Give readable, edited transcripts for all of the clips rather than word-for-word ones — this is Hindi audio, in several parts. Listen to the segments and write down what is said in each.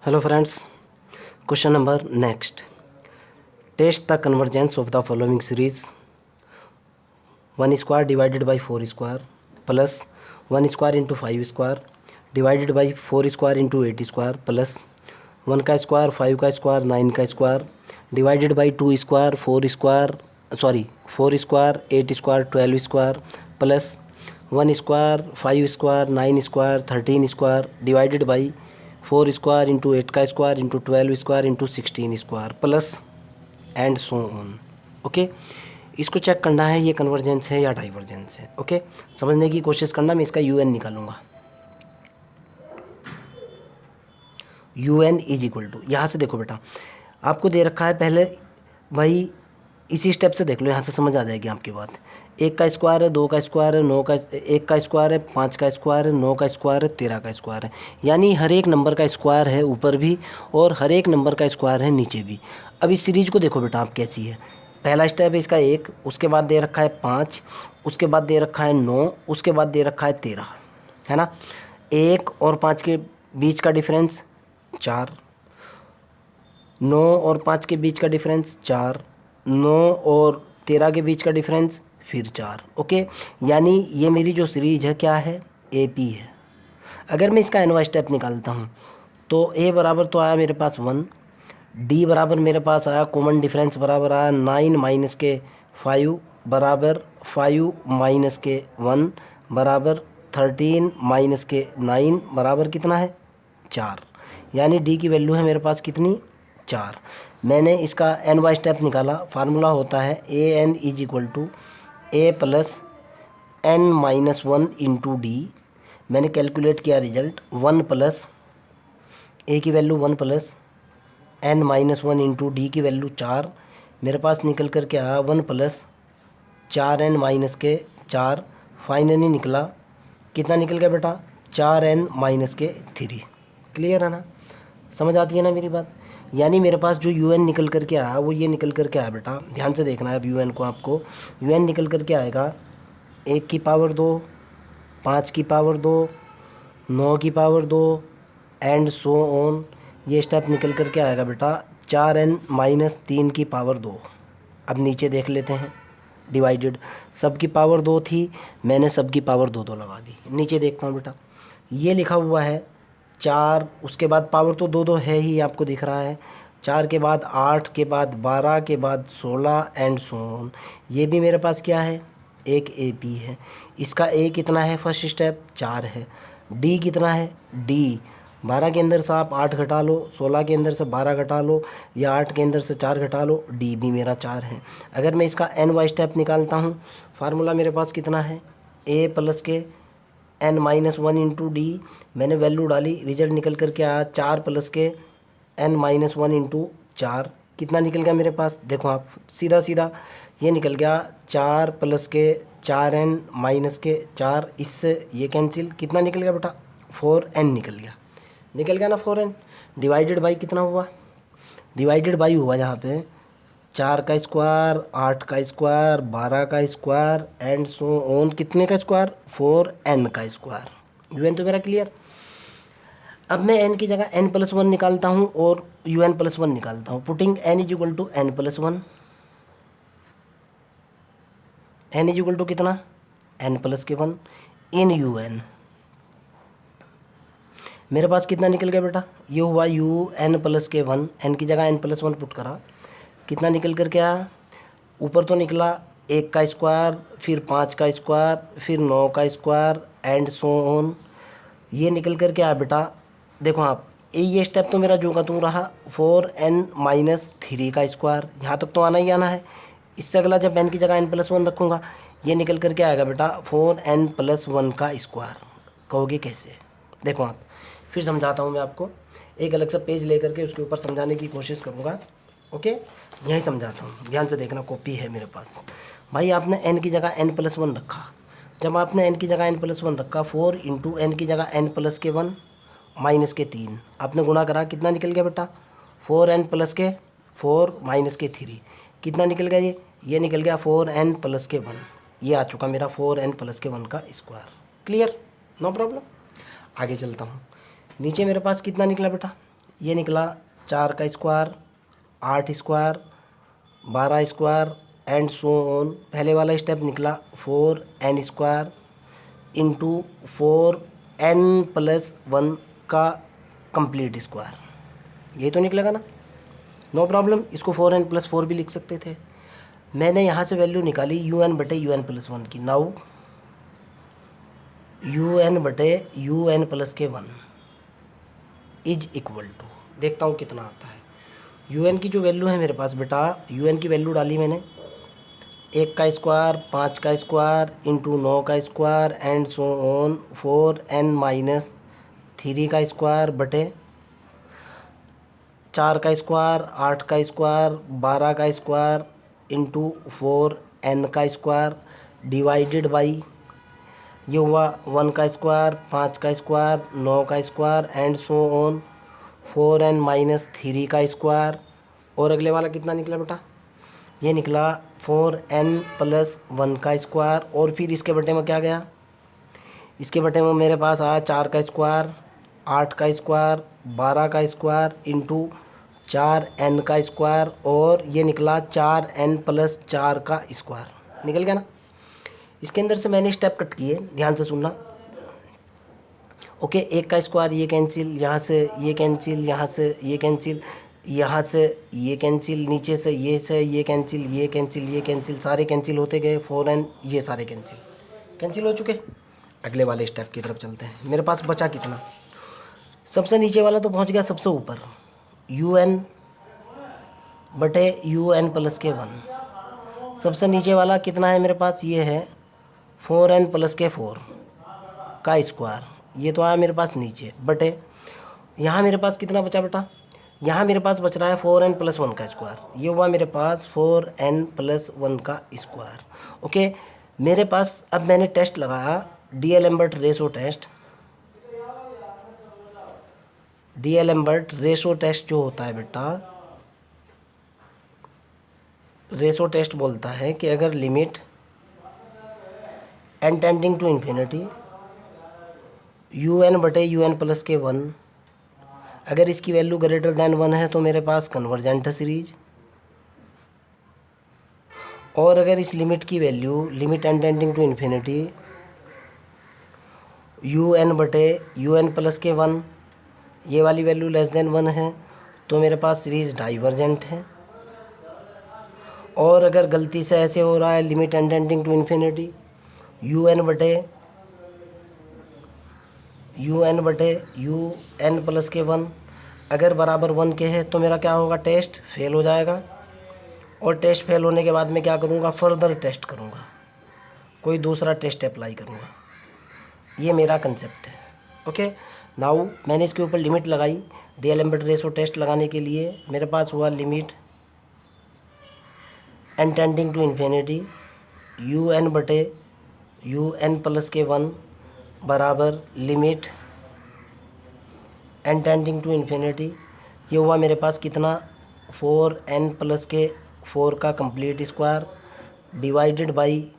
Hello friends, question number next. Test the convergence of the following series: 1 square divided by 4 square plus 1 square into 5 square divided by 4 square into 8 square plus 1 का स्क्वायर 5 का स्क्वायर 9 का square divided by 2 square 4 square 8 square 12 square plus 1 square 5 square 9 square 13 square divided by 4 square into 8 का square into 12 square into 16 square plus and so on. Okay, इसको चेक करना है ये कन्वर्जेंस है या डाइवर्जेंस है। ओके, समझने की कोशिश करना। मैं इसका UN निकालूंगा। UN इज इक्वल टू, यहाँ से देखो बेटा, आपको दे रखा है पहले भाई, इसी स्टेप से देख लो, यहाँ से समझ आ जाएगी आपकी बात। 1 का स्क्वायर है, 2 का स्क्वायर है, 9 का 1 का स्क्वायर है, 5 का स्क्वायर है, 9 का स्क्वायर है, 13 का स्क्वायर है। यानी हर एक नंबर का स्क्वायर है ऊपर भी और हर एक नंबर का स्क्वायर है नीचे भी। अब इस सीरीज को देखो बेटा आप कैसी है। पहला स्टेप है इसका 1, उसके बाद दे रखा है 5, उसके बाद दे रखा है 9, उसके बाद दे रखा है 13, है ना। 1 और 5 के बीच का डिफरेंस 4, 9 और 5 के बीच का डिफरेंस 4, 9 और 13 के बीच का डिफरेंस फिर 4। ओके, यानी ये मेरी जो सीरीज है क्या है, AP है। अगर मैं इसका एनवा स्टेप निकालता हूँ तो A बराबर तो आया मेरे पास 1, D बराबर मेरे पास आया कॉमन डिफरेंस बराबर आया 9 माइनस के 5 बराबर 5 माइनस के 1 बराबर 13 माइनस के 9 बराबर कितना है 4। यानी D की वैल्यू है मेरे पास कितनी 4। मैंने इसका NY स्टेप निकाला। फार्मूला होता है AN is equal to A plus N minus 1 into D। मैंने कैलकुलेट किया रिजल्ट 1 प्लस A की value 1 plus N minus 1 into D की वैल्यू 4। मेरे पास निकल कर के आया 1 प्लस 4N माइनस के 4। फाइनली निकला कितना निकल गया बेटा 4N माइनस के 3। क्लियर है ना, समझ आती है ना मेरी बात। यानी मेरे पास जो UN निकल कर के आया वो ये निकल कर के आया बेटा, ध्यान से देखना है अब UN को। आपको UN निकल कर के आएगा 1 की पावर 2, 5 की पावर 2, 9 की पावर 2 एंड सो ऑन। ये स्टेप निकल कर के आएगा बेटा 4N माइनस 3 की पावर 2। अब नीचे देख लेते हैं, डिवाइडेड सब की पावर 2 थी, मैंने सब की पावर 2 लगा दी। नीचे देखता हूँ बेटा, ये लिखा हुआ है 4, उसके बाद पावर तो 2 है ही, आपको दिख रहा है। 4 के बाद 8 के बाद 12 के बाद 16 एंड सो ऑन। ये भी मेरे पास क्या है एक AP है। इसका A कितना है फर्स्ट स्टेप 4 है। D कितना है D 12 के अंदर से आप 8 घटा लो, 16 के अंदर से 12 घटा लो या 8 के अंदर से 4 घटा लो, D भी मेरा 4 है। अगर मैं इसका NY स्टेप निकालता हूँ, फार्मूला मेरे पास कितना है A प्लस के N माइनस 1 इंटू D। मैंने वैल्यू डाली, रिजल्ट निकल कर के आया 4 प्लस के N माइनस 1 इंटू 4। कितना निकल गया मेरे पास, देखो आप सीधा सीधा ये निकल गया 4 प्लस के 4N माइनस के 4। इससे ये कैंसिल, कितना निकल गया बेटा 4N निकल गया ना 4N। डिवाइडेड बाई कितना हुआ, डिवाइडेड बाई हुआ यहाँ पे 4 का स्क्वायर 8 का स्क्वायर 12 का स्क्वायर एंड सो ऑन। कितने का स्क्वायर 4N का स्क्वायर। UN तो मेरा क्लियर। अब मैं N की जगह N प्लस 1 निकालता हूँ और UN प्लस 1 निकालता हूँ। Putting N is equal to N plus 1, N is equal to कितना N प्लस के 1 इन UN। मेरे पास कितना निकल गया बेटा, ये हुआ UN प्लस के 1। N की जगह N प्लस 1 पुट करा, कितना निकल कर के आया, ऊपर तो निकला 1 का स्क्वायर फिर 5 का स्क्वायर फिर 9 का स्क्वायर एंड सो ऑन। ये निकल कर के आया बेटा, देखो आप ये स्टेप तो मेरा जो का तू रहा 4N माइनस 3 का स्क्वायर। यहाँ तक तो आना ही आना है। इससे अगला जब N की जगह N प्लस 1 रखूँगा, ये निकल कर के आएगा बेटा 4N प्लस 1 का स्क्वायर। कहोगे कैसे, देखो आप फिर समझाता हूँ मैं आपको। एक अलग सा पेज लेकर के उसके ऊपर समझाने की कोशिश करूँगा। ओके, यही समझाता हूँ, ध्यान से देखना, कॉपी है मेरे पास। भाई आपने N की जगह N प्लस 1 रखा, जब आपने N की जगह N प्लस 1 रखा 4 इंटू N की जगह N प्लस के 1 माइनस के 3 आपने गुणा करा, कितना निकल गया बेटा 4N प्लस के 4 माइनस के 3। कितना निकल गया ये निकल गया 4N प्लस के 1। ये आ चुका मेरा 4N प्लस के 1 का स्क्वायर। Clear, no problem. आगे चलता हूँ, नीचे मेरे पास कितना निकला बेटा, ये निकला 4 का square, 8 square, 12 square and so on. पहले वाला स्टेप निकला 4n स्क्वायर इंटू 4n+1 का कंप्लीट स्क्वायर। ये तो निकलेगा ना, नो प्रॉब्लम। इसको 4n+4 भी लिख सकते थे। मैंने यहाँ से वैल्यू निकाली un/un+1 की। Now un/un+1 is equal to, देखता हूँ कितना आता है। un की जो वैल्यू है मेरे पास बेटा, un की वैल्यू डाली मैंने 1 का स्क्वायर, 5 का स्क्वायर इंटू 9 का square and so on 4n-3 का स्क्वायर बटे 4 का स्क्वायर, 8 का स्क्वायर, 12 का स्क्वायर इंटू 4n का स्क्वायर डिवाइडेड बाई ये हुआ 1 का स्क्वायर, 5 का स्क्वायर, 9 का square and so on 4n-3 का स्क्वायर। और अगले वाला कितना निकला बेटा, ये निकला 4n+1 का स्क्वायर। और फिर इसके बटे में क्या गया, इसके बटे में मेरे पास आया 4 का स्क्वायर, 8 का स्क्वायर, 12 का स्क्वायर इंटू 4n का स्क्वायर और ये निकला 4n+4 का स्क्वायर। निकल गया ना। इसके अंदर से मैंने स्टेप कट किए, ध्यान से सुनना। ओके, 1 का स्क्वायर ये कैंसिल, यहाँ से ये कैंसिल, यहाँ से ये कैंसिल, यहाँ से ये कैंसिल, नीचे से ये कैंसिल, ये कैंसिल, ये कैंसिल, सारे कैंसिल होते गए। 4n ये सारे कैंसिल हो चुके। अगले वाले स्टेप की तरफ चलते हैं। मेरे पास बचा कितना, सबसे नीचे वाला तो पहुँच गया सबसे ऊपर, un/un+1। सबसे नीचे वाला कितना है मेरे पास, ये है 4n+4 का स्क्वायर। ये तो आया मेरे पास नीचे बटे, यहाँ मेरे पास कितना बचा बेटा, यहाँ मेरे पास बच रहा है 4n+1 का स्क्वायर। ये हुआ मेरे पास 4n+1 का स्क्वायर। ओके, मेरे पास अब मैंने टेस्ट लगाया, d'Alembert ratio test. D'Alembert ratio test जो होता है बेटा, रेशो टेस्ट बोलता है कि अगर limit n tending to infinity un/un+1 अगर इसकी वैल्यू ग्रेटर दैन 1 है तो मेरे पास कन्वर्जेंट है सीरीज। और अगर इस लिमिट की value, limit n tending to infinity un/un+1 ये वाली वैल्यू लेस देन 1 है तो मेरे पास सीरीज डाइवर्जेंट है। और अगर गलती से ऐसे हो रहा है, limit n tending to infinity un/un+1 अगर बराबर 1 के है तो मेरा क्या होगा, टेस्ट फेल हो जाएगा। और टेस्ट फेल होने के बाद मैं क्या करूँगा, फर्दर टेस्ट करूँगा, कोई दूसरा टेस्ट अप्लाई करूँगा। ये मेरा कंसेप्ट है। ओके, नाउ मैंने इसके ऊपर लिमिट लगाई। डीएलेम्बर्ट रेशो टेस्ट लगाने के लिए मेरे पास हुआ limit n tending to infinity un/un+1 बराबर limit n tending to infinity. ये हुआ मेरे पास कितना, 4n+4 का complete square divided by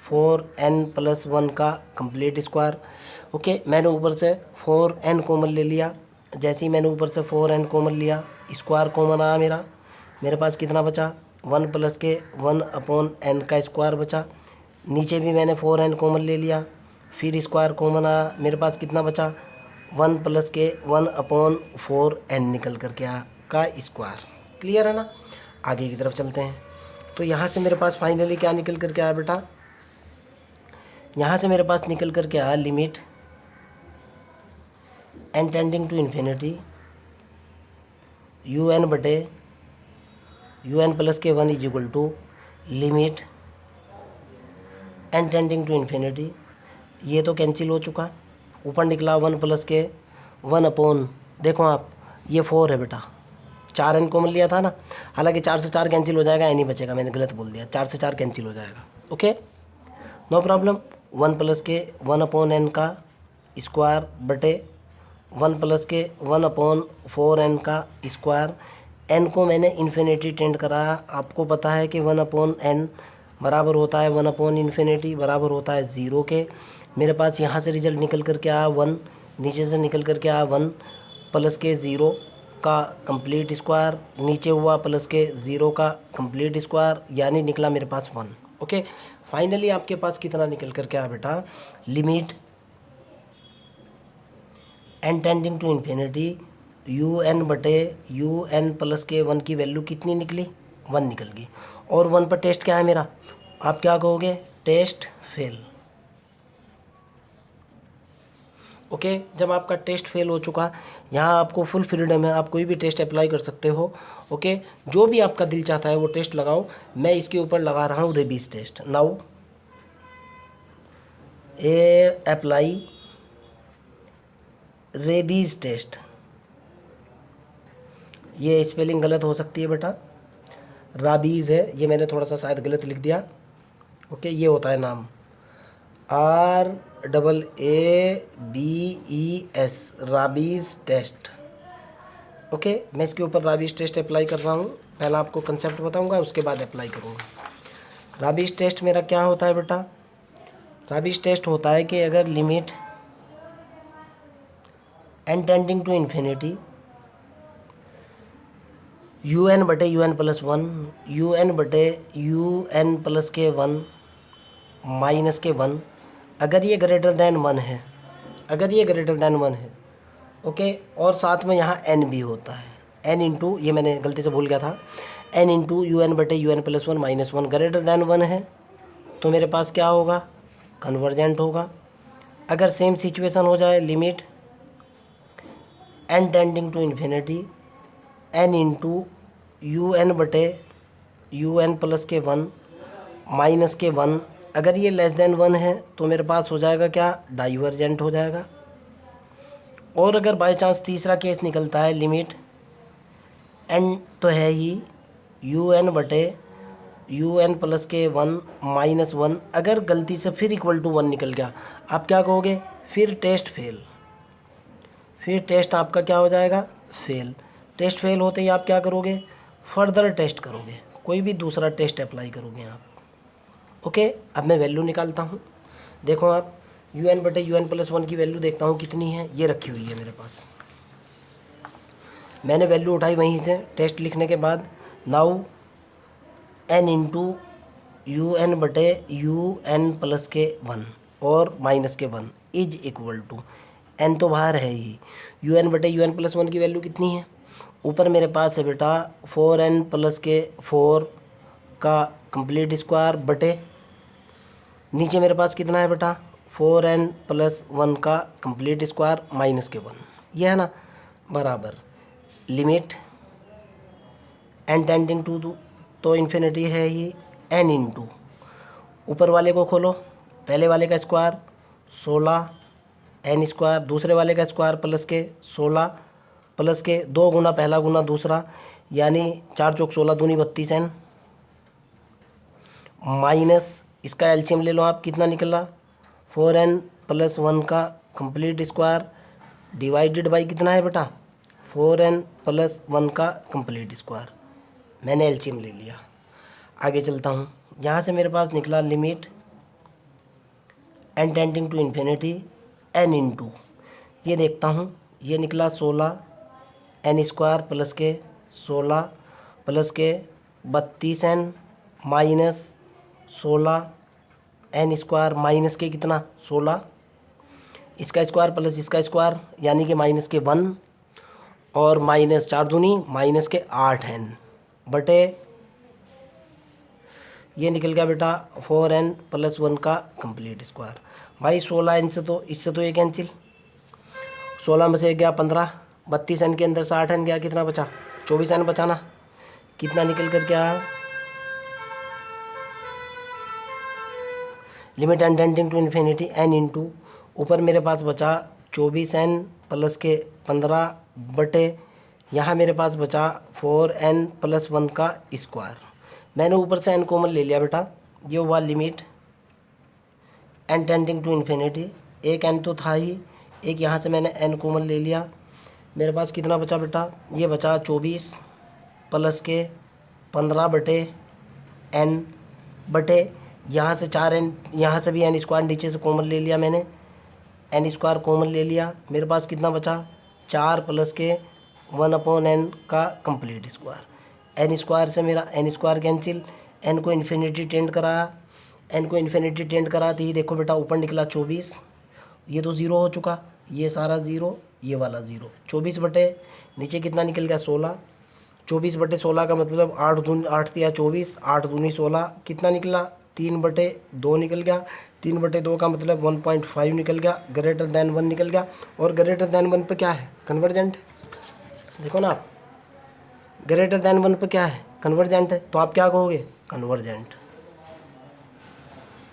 4n+1 का कंप्लीट स्क्वायर। ओके, मैंने ऊपर से 4n कॉमन ले लिया। जैसे ही मैंने ऊपर से 4n कॉमन लिया, स्क्वायर कॉमन आया मेरे पास कितना बचा, 1+1/n का स्क्वायर बचा। नीचे भी मैंने 4n कॉमन ले लिया, फिर स्क्वायर कॉमन आया, मेरे पास कितना बचा, 1+1/4n निकल करके आया का स्क्वायर। क्लियर है ना। आगे की तरफ चलते हैं। तो यहाँ से मेरे पास फाइनली क्या निकल करके आया बेटा, यहाँ से मेरे पास निकल करके आया limit n tending to infinity un/un+1 is equal to limit n tending to infinity. ये तो कैंसिल हो चुका, ऊपर निकला 1+1/, देखो आप ये 4 है बेटा, 4n कॉमन लिया था ना, हालांकि 4 से 4 कैंसिल हो जाएगा, नहीं बचेगा, मैंने गलत बोल दिया, 4 से 4 कैंसिल हो जाएगा। Okay, no problem. 1+1/n का स्क्वायर बटे 1+1/4n का स्क्वायर। n को मैंने इन्फिनिटी टेंड कराया। आपको पता है कि 1/n बराबर होता है 1/∞ बराबर होता है 0 के। मेरे पास यहाँ से रिजल्ट निकल कर के आया 1, नीचे से निकल कर के आया 1+0। का कंप्लीट स्क्वायर, नीचे हुआ प्लस के 0 का कंप्लीट स्क्वायर, यानी निकला मेरे पास 1। ओके, फाइनली आपके पास कितना निकल कर क्या बेटा, limit n tending to infinity you N बटे यू एन प्लस के 1 की वैल्यू कितनी निकली, 1 निकल गई। और 1 पर टेस्ट क्या है मेरा, आप क्या कहोगे, टेस्ट फेल। ओके, जब आपका टेस्ट फेल हो चुका, यहाँ आपको फुल फ्रीडम है, आप कोई भी टेस्ट अप्लाई कर सकते हो। ओके, जो भी आपका दिल चाहता है वो टेस्ट लगाओ। मैं इसके ऊपर लगा रहा हूँ रेबीज टेस्ट। नाउ ए अप्लाई रेबीज टेस्ट। ये स्पेलिंग गलत हो सकती है बेटा, राबीज़ है, ये मैंने थोड़ा सा शायद गलत लिख दिया। ओके, ये होता है नाम RAABES, राबीज़ टेस्ट। ओके, मैं इसके ऊपर राबीज़ टेस्ट अप्लाई कर रहा हूँ। पहले आपको कंसेप्ट बताऊँगा, उसके बाद अप्लाई करूँगा। राबीज़ टेस्ट मेरा क्या होता है बेटा, राबीज़ टेस्ट होता है कि अगर limit n tending to infinity you N बटे you N plus 1, U N बटे यू एन प्लस के 1 माइनस के 1, अगर ये ग्रेटर दैन 1 है, अगर ये ग्रेटर दैन 1 है, ओके, और साथ में यहाँ n भी होता है, n इंटू, ये मैंने गलती से भूल गया था, n इंटू यू एन बटे you N plus 1 minus 1 greater than 1 है, तो मेरे पास क्या होगा, कन्वर्जेंट होगा। अगर सेम सिचुएशन हो जाए, limit n tending to infinity n into u N बटे यू एन प्लस के 1 माइनस के 1, अगर ये लेस देन 1 है तो मेरे पास हो जाएगा क्या, डाइवर्जेंट हो जाएगा। और अगर बाय चांस तीसरा केस निकलता है, लिमिट n तो है ही यू एन बटे यू एन प्लस के 1 माइनस 1, अगर गलती से फिर इक्वल टू 1 निकल गया, आप क्या कहोगे, फिर टेस्ट फेल, फिर टेस्ट आपका क्या हो जाएगा, फेल। टेस्ट फेल होते ही आप क्या करोगे, फर्दर टेस्ट करोगे, कोई भी दूसरा टेस्ट अप्लाई करोगे आप। ओके, अब मैं वैल्यू निकालता हूँ। देखो आप, यू एन बटे यू एन प्लस 1 की वैल्यू देखता हूँ कितनी है, ये रखी हुई है मेरे पास, मैंने वैल्यू उठाई वहीं से टेस्ट लिखने के बाद। Now n into u N बटे यू एन प्लस के 1 और माइनस के 1 इज इक्वल टू, एन तो बाहर है ही, यू एन बटे यू एन प्लस 1 की वैल्यू कितनी है, ऊपर मेरे पास है बेटा 4n प्लस के 4 का कंप्लीट स्क्वायर बटे, नीचे मेरे पास कितना है बेटा, 4n प्लस 1 का कंप्लीट स्क्वायर माइनस के 1, ये है ना, बराबर लिमिट n टेंडिंग टू तो इन्फिनिटी है ही, n इंटू ऊपर वाले को खोलो, पहले वाले का स्क्वायर 16 n स्क्वायर, दूसरे वाले का स्क्वायर प्लस के 16 प्लस के 2 गुना पहला गुना दूसरा, यानी 4 चौक 16 दूनी 32n माइनस इसका एलसीएम ले लो आप, कितना निकला, 4n प्लस 1 का कंप्लीट स्क्वायर डिवाइडेड बाई कितना है बेटा, 4n प्लस 1 का कंप्लीट स्क्वायर, मैंने एलसीएम ले लिया। आगे चलता हूँ, यहाँ से मेरे पास निकला limit n tending to infinity n into, ये देखता हूँ, ये निकला 16 n स्क्वायर प्लस के 16 प्लस के 32n minus 16 n square minus के कितना 16, इसका स्क्वायर प्लस इसका स्क्वायर यानी कि माइनस के 1 और माइनस 4 दूनी माइनस के 8n बटे, ये निकल गया बेटा 4n प्लस 1 का कंप्लीट स्क्वायर। भाई 16n से तो इससे तो ये कैंसिल, 16 में से गया 15, 32n के अंदर से 8n गया, कितना बचा 24n बचा ना, कितना निकल कर क्या है, limit n tending to infinity n into ऊपर मेरे पास बचा 24n प्लस के 15 बटे, यहाँ मेरे पास बचा 4n प्लस 1 का स्क्वायर, मैंने ऊपर से n कॉमन ले लिया बेटा, ये हुआ limit n tending to infinity, एक n तो था ही, एक यहाँ से मैंने n कॉमन ले लिया, मेरे पास कितना बचा बेटा, ये बचा 24 प्लस के 15 बटे n बटे, यहाँ से 4n, यहाँ से भी n स्क्वायर नीचे से कॉमन ले लिया मैंने, n स्क्वायर कॉमन ले लिया, मेरे पास कितना बचा 4 प्लस के 1/n का कंप्लीट स्क्वायर। एन स्क्वायर से मेरा एन स्क्वायर कैंसिल, एन को इन्फिनिटी टेंड कराया, एन को इन्फिनिटी टेंड करा तो ये देखो बेटा ऊपर निकला 24, ये तो ज़ीरो हो चुका, ये सारा ज़ीरो, ये वाला ज़ीरो। 24 बटे नीचे कितना निकल गया 16, 24 बटे 16 का मतलब 8 दूनी 8 तिया 24, 8 दूनी 16 कितना निकला 3/2 निकल गया। 3/2 का मतलब 1.5 निकल गया, ग्रेटर दैन 1 निकल गया। और ग्रेटर दैन 1 पे क्या है कन्वर्जेंट, देखो ना आप, ग्रेटर दैन 1 पे क्या है कन्वर्जेंट है, तो आप क्या कहोगे convergent.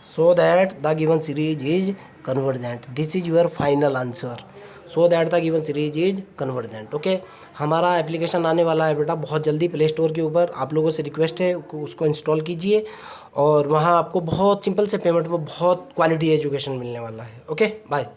so that the given series is convergent. This is your final answer. So that the given series is convergent. Okay, हमारा एप्लीकेशन आने वाला है बेटा बहुत जल्दी प्ले स्टोर के ऊपर, आप लोगों से रिक्वेस्ट है उसको इंस्टॉल कीजिए और वहाँ आपको बहुत सिंपल से पेमेंट में बहुत क्वालिटी एजुकेशन मिलने वाला है। Okay bye.